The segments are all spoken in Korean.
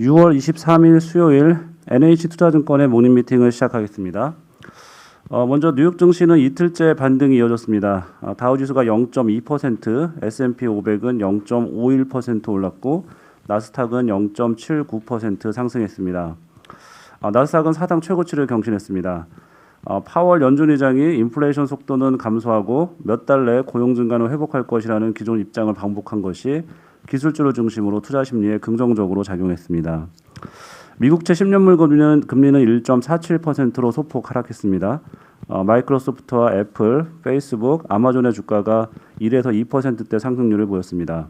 6월 23일 수요일 NH투자증권의 모닝 미팅을 시작하겠습니다. 먼저 뉴욕 증시는 이틀째 반등이 이어졌습니다. 다우지수가 0.2%, S&P 500은 0.51% 올랐고 나스닥은 0.79% 상승했습니다. 나스닥은 사상 최고치를 경신했습니다. 파월 연준 의장이 인플레이션 속도는 감소하고 몇 달 내에 고용 증가는 회복할 것이라는 기존 입장을 반복한 것이 기술주를 중심으로 투자 심리에 긍정적으로 작용했습니다. 미국채 10년물 금리는 1.47%로 소폭 하락했습니다. 마이크로소프트와 애플, 페이스북, 아마존의 주가가 1에서 2%대 상승률을 보였습니다.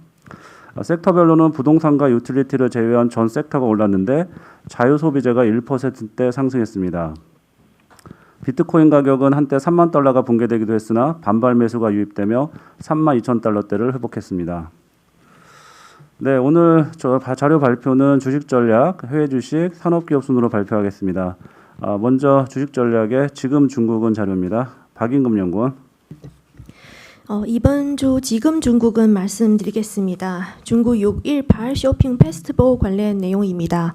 섹터별로는 부동산과 유틸리티를 제외한 전 섹터가 올랐는데 자유소비재가 1%대 상승했습니다. 비트코인 가격은 한때 3만 달러가 붕괴되기도 했으나 반발 매수가 유입되며 3만 2천 달러대를 회복했습니다. 네, 오늘 자료 발표는 주식 전략, 해외 주식, 산업기업 순으로 발표하겠습니다. 먼저 주식 전략의 지금 중국은 자료입니다. 박인금 연구원. 이번 주 지금 중국은 말씀드리겠습니다. 중국 6.18 쇼핑 페스티벌 관련 내용입니다.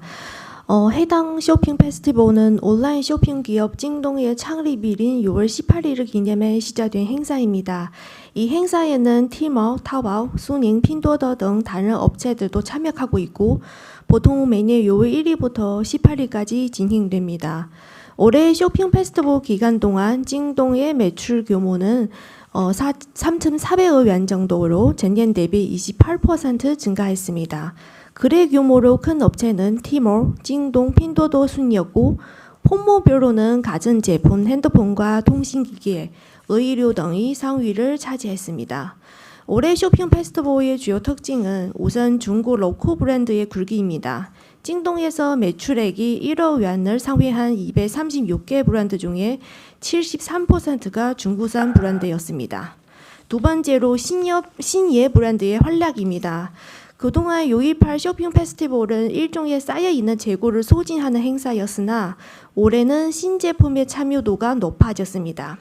해당 쇼핑 페스티벌은 온라인 쇼핑 기업 찡동의 창립일인 6월 18일을 기념해 시작된 행사입니다. 이 행사에는 티머, 타오바오, 수닝, 핀도더 등 다른 업체들도 참여하고 있고 보통 매년 6월 1일부터 18일까지 진행됩니다. 올해 쇼핑 페스티벌 기간 동안 찡동의 매출 규모는 3,400억 원 정도로 전년 대비 28% 증가했습니다. 거래 규모로 큰 업체는 티몰, 찡동, 핀도더 순이었고 폰모별로는 가전제품, 핸드폰과 통신기기, 의류 등이 상위를 차지했습니다. 올해 쇼핑 페스티벌의 주요 특징은 우선 중국 로컬 브랜드의 굴기입니다. 찡동에서 매출액이 1억 위안을 상회한 236개 브랜드 중에 73%가 중국산 브랜드였습니다. 두 번째로 신예 브랜드의 활약입니다. 그동안 6.18 쇼핑 페스티벌은 일종의 쌓여있는 재고를 소진하는 행사였으나 올해는 신제품의 참여도가 높아졌습니다.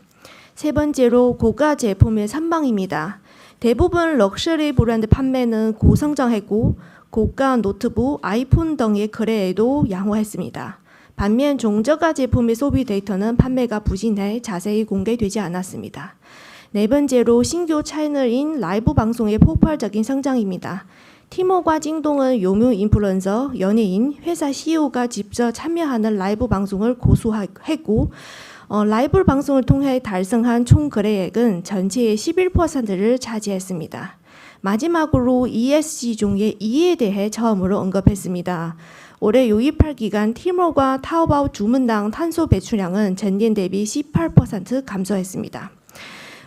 세 번째로 고가 제품의 선방입니다. 대부분 럭셔리 브랜드 판매는 고성장했고 고가 노트북, 아이폰 등의 거래에도 양호했습니다. 반면 중저가 제품의 소비 데이터는 판매가 부진해 자세히 공개되지 않았습니다. 네 번째로 신규 채널인 라이브 방송의 폭발적인 성장입니다. 티모과 찡동은 유명 인플루언서, 연예인, 회사 CEO가 직접 참여하는 라이브 방송을 고수했고 라이브 방송을 통해 달성한 총 거래액은 전체의 11%를 차지했습니다. 마지막으로 ESG 중에 E에 대해 처음으로 언급했습니다. 올해 6.18 기간 티모과 타오바오 주문당 탄소 배출량은 전년 대비 18% 감소했습니다.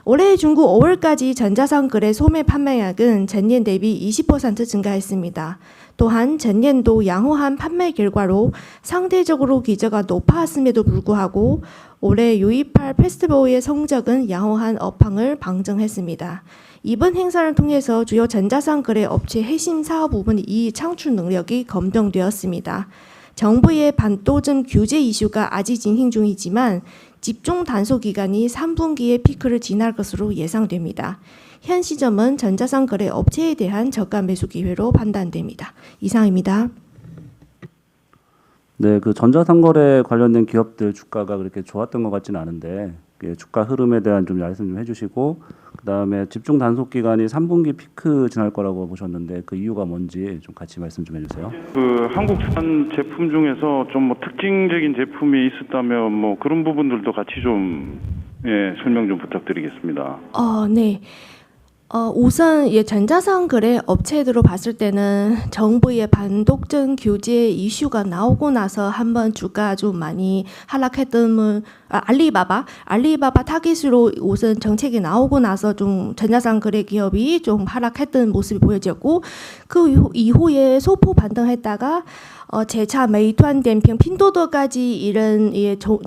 올해 중국 5월까지 전자상 거래 소매 판매액은 전년 대비 20% 증가했습니다. 또한 전년도 양호한 판매 결과로 상대적으로 기저가 높았음에도 불구하고 올해 6.18 페스티벌의 성적은 양호한 업황을 방증했습니다. 이번 행사를 통해서 주요 전자상 거래 업체 핵심 사업 부분의 이익 창출 능력이 검증되었습니다. 정부의 반도점 규제 이슈가 아직 진행 중이지만 집중 단속 기간이 3분기에 피크를 지날 것으로 예상됩니다. 현 시점은 전자상 거래 업체에 대한 저가 매수 기회로 판단됩니다. 이상입니다. 네, 그 전자상 거래 관련된 기업들 주가가 그렇게 좋았던 것 같지는 않은데 주가 흐름에 대한 좀 말씀 좀 해주시고 그다음에 집중 단속 기간이 3분기 피크 지날 거라고 보셨는데 그 이유가 뭔지 좀 같이 말씀 좀 해주세요. 그 한국산 제품 중에서 좀 뭐 특징적인 제품이 있었다면 뭐 그런 부분들도 같이 좀 설명 좀 부탁드리겠습니다. 네. 우선 전자상 거래 업체들로 봤을 때는 정부의 반독점 규제 이슈가 나오고 나서 한번 주가 좀 많이 하락했던 알리바바 타깃으로 우선 정책이 나오고 나서 좀 전자상 거래 기업이 좀 하락했던 모습이 보여졌고 그 이후에 소폭 반등했다가 재차 메이투안 댐핑, 핀도더까지 이런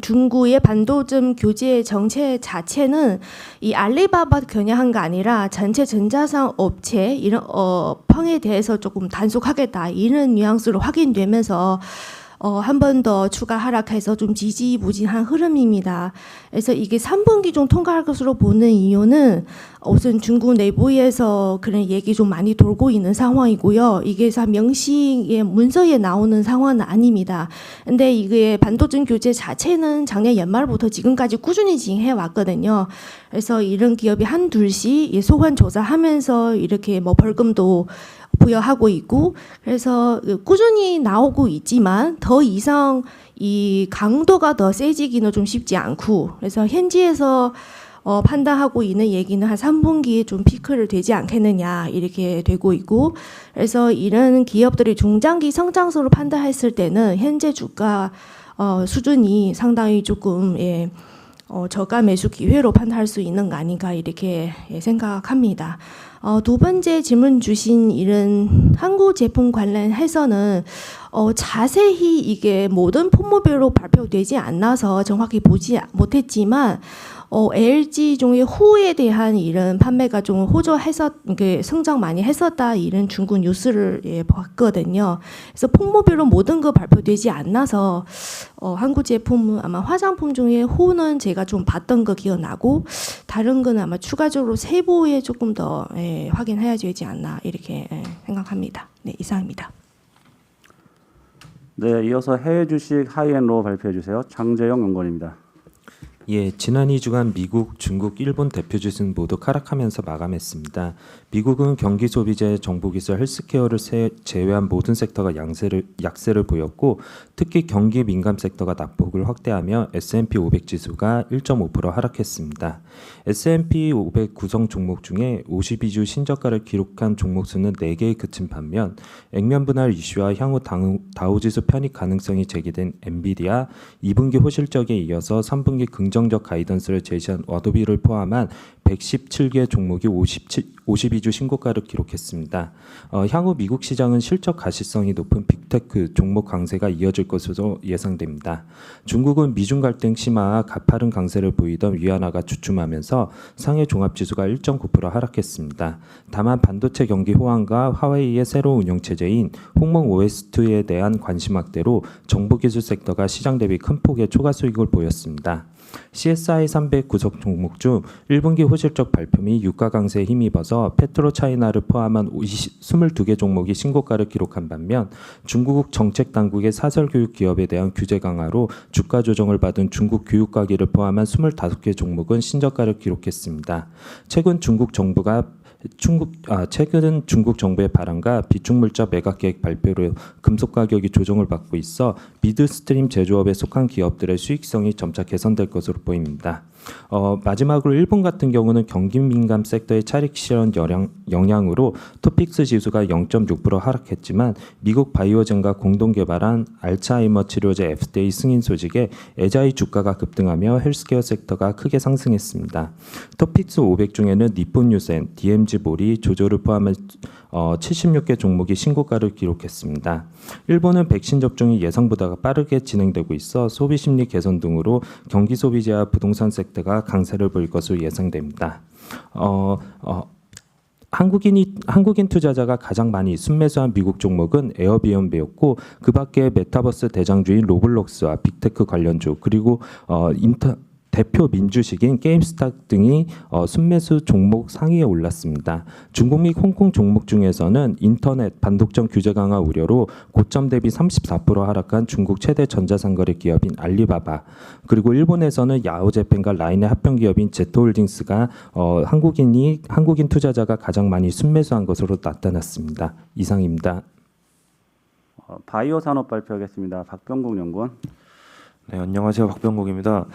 중국의 반도점 규제 정책 자체는 이 알리바바 겨냥한 게 아니라 전체 전자상 업체 이런 업황에 대해서 조금 단속하겠다 이런 뉘앙스로 확인되면서 한 번 더 추가 하락해서 좀 지지부진한 흐름입니다. 그래서 이게 3분기 좀 통과할 것으로 보는 이유는 우선 중국 내부에서 그런 얘기 좀 많이 돌고 있는 상황이고요. 이게 명시의 문서에 나오는 상황은 아닙니다. 근데 이게 반도체 규제 자체는 작년 연말부터 지금까지 꾸준히 진행해 왔거든요. 그래서 이런 기업이 한둘씩 소관 조사하면서 이렇게 뭐 벌금도 부여하고 있고, 그래서 꾸준히 나오고 있지만 더 이상 이 강도가 더 세지기는 좀 쉽지 않고, 그래서 현지에서 판단하고 있는 얘기는 한 3분기에 좀 피크를 되지 않겠느냐 이렇게 되고 있고, 그래서 이런 기업들이 중장기 성장세로 판단했을 때는 현재 주가 수준이 상당히 조금 저가 매수 기회로 판단할 수 있는 거 아닌가 이렇게 생각합니다. 두 번째 질문 주신 이런 한국 제품 관련해서는 자세히 이게 모든 품목별로 발표되지 않아서 정확히 보지 못했지만 LG 종의 후에 대한 이런 판매가 좀 호조해서 성장 많이 했었다 이런 중국 뉴스를 봤거든요. 그래서 품목별로 모든 거 발표되지 않아서 한국 제품은 아마 화장품 중에 후는 제가 좀 봤던 거 기억나고 다른 거는 아마 추가적으로 세부에 조금 더 확인해야 되지 않나 이렇게 생각합니다. 네, 이상입니다. 네, 이어서 해외 주식 하이엔로 발표해 주세요. 장재영 연구원입니다. 예, 지난 2주간 미국, 중국, 일본 대표 지수는 모두 하락하면서 마감했습니다. 미국은 경기 소비재, 정보기술, 헬스케어를 제외한 모든 섹터가 약세를 보였고 특히 경기 민감 섹터가 낙폭을 확대하며 S&P 500 지수가 1.5% 하락했습니다. S&P 500 구성 종목 중에 52주 신저가를 기록한 종목 수는 4개에 그친 반면 액면 분할 이슈와 향후 다우지수 편입 가능성이 제기된 엔비디아 2분기 호실적에 이어서 3분기 긍정적 가이던스를 제시한 어도비를 포함한 117개 종목이 52주 신고가를 기록했습니다. 향후 미국 시장은 실적 가시성이 높은 빅테크 종목 강세가 이어질 것으로 예상됩니다. 중국은 미중 갈등 심화와 가파른 강세를 보이던 위안화가 주춤하면서 상해 종합지수가 1.9% 하락했습니다. 다만 반도체 경기 호황과 화웨이의 새로운 운영체제인 홍콩 OS2에 대한 관심 확대로 정보기술 섹터가 시장 대비 큰 폭의 초과 수익을 보였습니다. CSI 300 구성 종목 중 1분기 호실적 발표 및 유가 강세에 힘입어서 페트로차이나를 포함한 22개 종목이 신고가를 기록한 반면 중국 정책 당국의 사설교육 기업에 대한 규제 강화로 주가 조정을 받은 중국 교육가기를 포함한 25개 종목은 신저가를 기록했습니다. 최근 중국 정부의 바람과 비축물자 매각 계획 발표로 금속 가격이 조정을 받고 있어 미드스트림 제조업에 속한 기업들의 수익성이 점차 개선될 것으로 보입니다. 마지막으로 일본 같은 경우는 경기 민감 섹터의 차익 실현 영향으로 토픽스 지수가 0.6% 하락했지만 미국 바이오젠과 공동 개발한 알츠하이머 치료제 FDA 승인 소식에 에자이 주가가 급등하며 헬스케어 섹터가 크게 상승했습니다. 토픽스 500 중에는 니폰 유센, DMG 모리, 조조를 포함한 76개 종목이 신고가를 기록했습니다. 일본은 백신 접종이 예상보다 빠르게 진행되고 있어 소비 심리 개선 등으로 경기 소비재와 부동산 섹터가 강세를 보일 것으로 예상됩니다. 한국인 투자자가 가장 많이 순매수한 미국 종목은 에어비앤비였고 그 밖에 메타버스 대장주인 로블록스와 빅테크 관련주 그리고 대표 민주식인 게임스탑 등이 순매수 종목 상위에 올랐습니다. 중국 및 홍콩 종목 중에서는 인터넷 반독점 규제 강화 우려로 고점 대비 34% 하락한 중국 최대 전자상거래 기업인 알리바바, 그리고 일본에서는 야오제펜과 라인의 합병 기업인 제트홀딩스가 한국인 투자자가 가장 많이 순매수한 것으로 나타났습니다. 이상입니다. 바이오 산업 발표하겠습니다. 박병국 연구원. 네, 안녕하세요. 박병국입니다.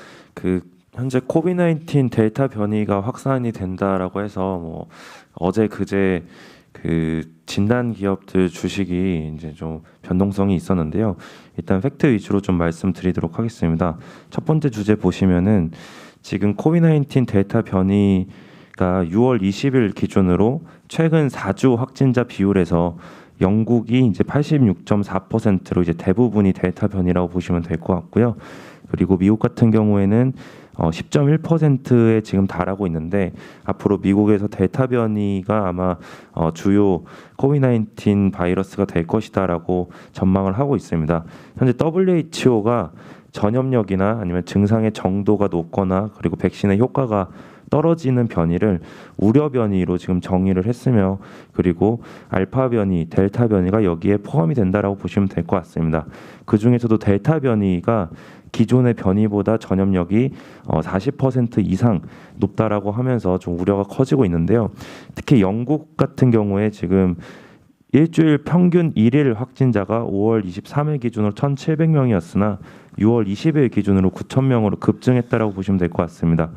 현재 코비드-19 델타 변이가 확산이 된다라고 해서 어제 그제 진단 기업들 주식이 이제 좀 변동성이 있었는데요. 일단 팩트 위주로 좀 말씀드리도록 하겠습니다. 첫 번째 주제 보시면은 지금 코비드-19 델타 변이가 6월 20일 기준으로 최근 4주 확진자 비율에서 영국이 이제 86.4%로 이제 대부분이 델타 변이라고 보시면 될 것 같고요. 그리고 미국 같은 경우에는 10.1%에 지금 달하고 있는데 앞으로 미국에서 델타 변이가 아마 주요 코비드-19 바이러스가 될 것이다라고 전망을 하고 있습니다. 현재 WHO가 전염력이나 아니면 증상의 정도가 높거나 그리고 백신의 효과가 떨어지는 변이를 우려 변이로 지금 정의를 했으며 그리고 알파 변이, 델타 변이가 여기에 포함이 된다라고 보시면 될 것 같습니다. 그 중에서도 델타 변이가 기존의 변이보다 전염력이 40% 이상 높다라고 하면서 좀 우려가 커지고 있는데요. 특히 영국 같은 경우에 지금 일주일 평균 1일 확진자가 5월 23일 기준으로 1,700명이었으나 6월 20일 기준으로 9,000명으로 급증했다라고 보시면 될 것 같습니다.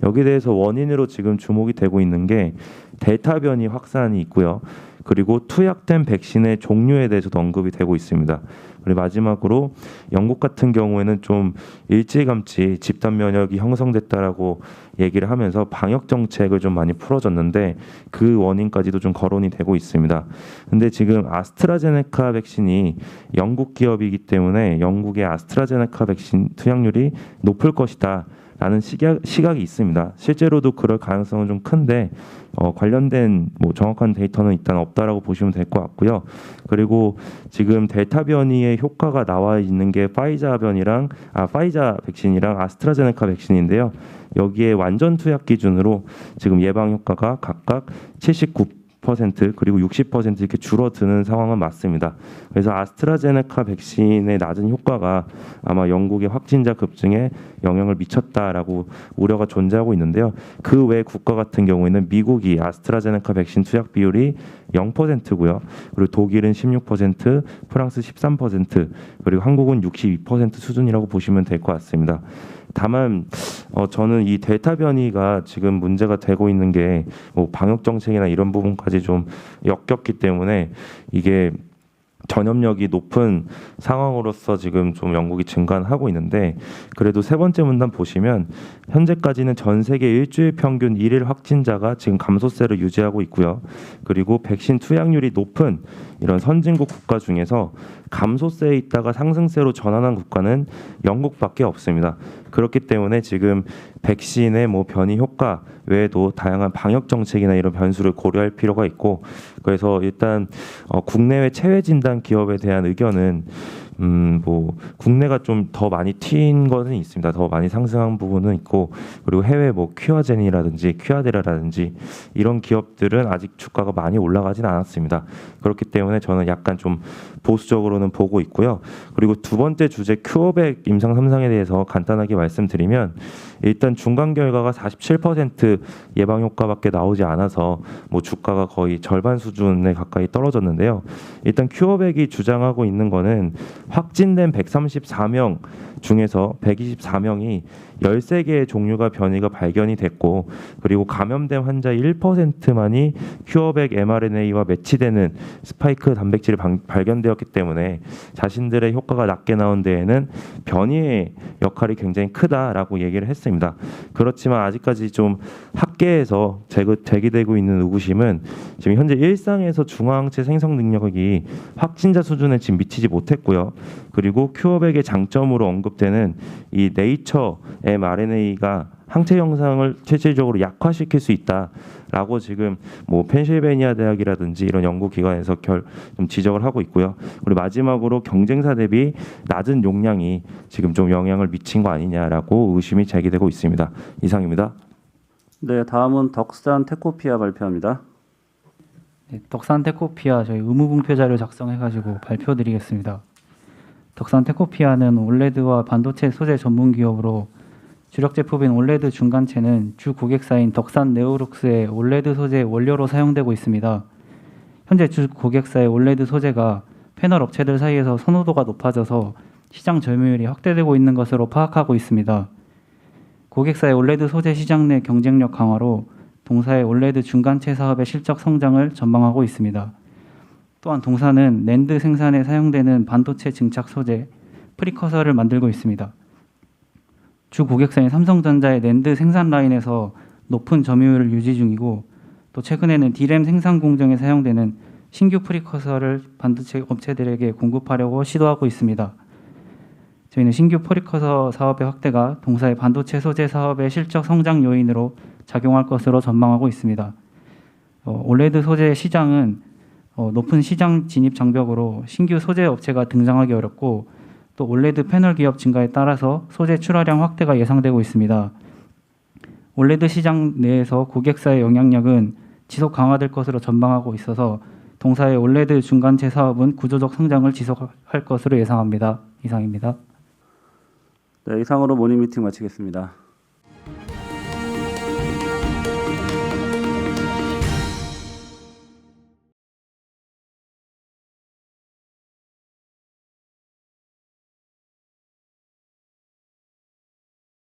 여기에 대해서 원인으로 지금 주목이 되고 있는 게 델타 변이 확산이 있고요. 그리고 투약된 백신의 종류에 대해서도 언급이 되고 있습니다. 그리고 마지막으로 영국 같은 경우에는 좀 일찌감치 집단 면역이 형성됐다라고 얘기를 하면서 방역 정책을 좀 많이 풀어줬는데 그 원인까지도 좀 거론이 되고 있습니다. 근데 지금 아스트라제네카 백신이 영국 기업이기 때문에 영국의 아스트라제네카 백신 투약률이 높을 것이다. 라는 시각이 있습니다. 실제로도 그럴 가능성은 좀 큰데 관련된 정확한 데이터는 일단 없다라고 보시면 될 것 같고요. 그리고 지금 델타 변이의 효과가 나와 있는 게 파이자 백신이랑 아스트라제네카 백신인데요. 여기에 완전 투약 기준으로 지금 예방 효과가 각각 79% 그리고 60% 이렇게 줄어드는 상황은 맞습니다. 그래서 아스트라제네카 백신의 낮은 효과가 아마 영국의 확진자 급증에 영향을 미쳤다라고 우려가 존재하고 있는데요. 그 외 국가 같은 경우에는 미국이 아스트라제네카 백신 투약 비율이 0%고요. 그리고 독일은 16%, 프랑스 13%, 그리고 한국은 62% 수준이라고 보시면 될 것 같습니다. 다만 저는 이 델타 변이가 지금 문제가 되고 있는 게 방역 정책이나 이런 부분까지 좀 역겹기 때문에 이게 전염력이 높은 상황으로서 지금 좀 영국이 증가하고 있는데 그래도 세 번째 문단 보시면 현재까지는 전 세계 일주일 평균 1일 확진자가 지금 감소세를 유지하고 있고요. 그리고 백신 투약률이 높은 이런 선진국 국가 중에서 감소세에 있다가 상승세로 전환한 국가는 영국밖에 없습니다. 그렇기 때문에 지금 백신의 변이 효과 외에도 다양한 방역 정책이나 이런 변수를 고려할 필요가 있고 그래서 일단 국내외 체외 진단 기업에 대한 의견은 국내가 좀 더 많이 튄 거는 있습니다. 더 많이 상승한 부분은 있고 그리고 해외 퀴어젠이라든지 퀴아데라라든지 이런 기업들은 아직 주가가 많이 올라가진 않았습니다. 그렇기 때문에 저는 약간 좀 보수적으로는 보고 있고요. 그리고 두 번째 주제 큐어백 임상 3상에 대해서 간단하게 말씀드리면 일단 중간 결과가 47% 예방 효과밖에 나오지 않아서 주가가 거의 절반 수준에 가까이 떨어졌는데요. 일단 큐어백이 주장하고 있는 거는 확진된 134명 중에서 124명이 13개의 종류가 변이가 발견이 됐고 그리고 감염된 환자의 1%만이 큐어백 mRNA와 매치되는 스파이크 단백질이 발견되었기 때문에 자신들의 효과가 낮게 나온 데에는 변이의 역할이 굉장히 크다라고 얘기를 했습니다. 그렇지만 아직까지 좀 학계에서 제기되고 있는 의구심은 지금 현재 일상에서 중화항체 생성 능력이 확진자 수준에 지금 미치지 못했고요. 그리고 큐어백의 장점으로 언급되는 이 네이처 mRNA가 항체 형상을 실질적으로 약화시킬 수 있다라고 지금 펜실베니아 대학이라든지 이런 연구기관에서 좀 지적을 하고 있고요. 그리고 마지막으로 경쟁사 대비 낮은 용량이 지금 좀 영향을 미친 거 아니냐라고 의심이 제기되고 있습니다. 이상입니다. 네, 다음은 덕산 테코피아 발표합니다. 네, 덕산 테코피아 저희 의무분표 자료 작성해가지고 발표드리겠습니다. 덕산 테코피아는 올레드와 반도체 소재 전문 기업으로 주력 제품인 올레드 중간체는 주 고객사인 덕산 네오룩스의 올레드 소재 원료로 사용되고 있습니다. 현재 주 고객사의 올레드 소재가 패널 업체들 사이에서 선호도가 높아져서 시장 점유율이 확대되고 있는 것으로 파악하고 있습니다. 고객사의 올레드 소재 시장 내 경쟁력 강화로 동사의 올레드 중간체 사업의 실적 성장을 전망하고 있습니다. 또한 동사는 낸드 생산에 사용되는 반도체 증착 소재 프리커서를 만들고 있습니다. 주 고객사인 삼성전자의 낸드 생산 라인에서 높은 점유율을 유지 중이고 또 최근에는 D램 생산 공정에 사용되는 신규 프리커서를 반도체 업체들에게 공급하려고 시도하고 있습니다. 저희는 신규 포리커서 사업의 확대가 동사의 반도체 소재 사업의 실적 성장 요인으로 작용할 것으로 전망하고 있습니다. 올레드 소재 시장은 높은 시장 진입 장벽으로 신규 소재 업체가 등장하기 어렵고 또 올레드 패널 기업 증가에 따라서 소재 출하량 확대가 예상되고 있습니다. 올레드 시장 내에서 고객사의 영향력은 지속 강화될 것으로 전망하고 있어서 동사의 올레드 중간체 사업은 구조적 성장을 지속할 것으로 예상합니다. 이상입니다. 네, 이상으로 모닝 미팅 마치겠습니다.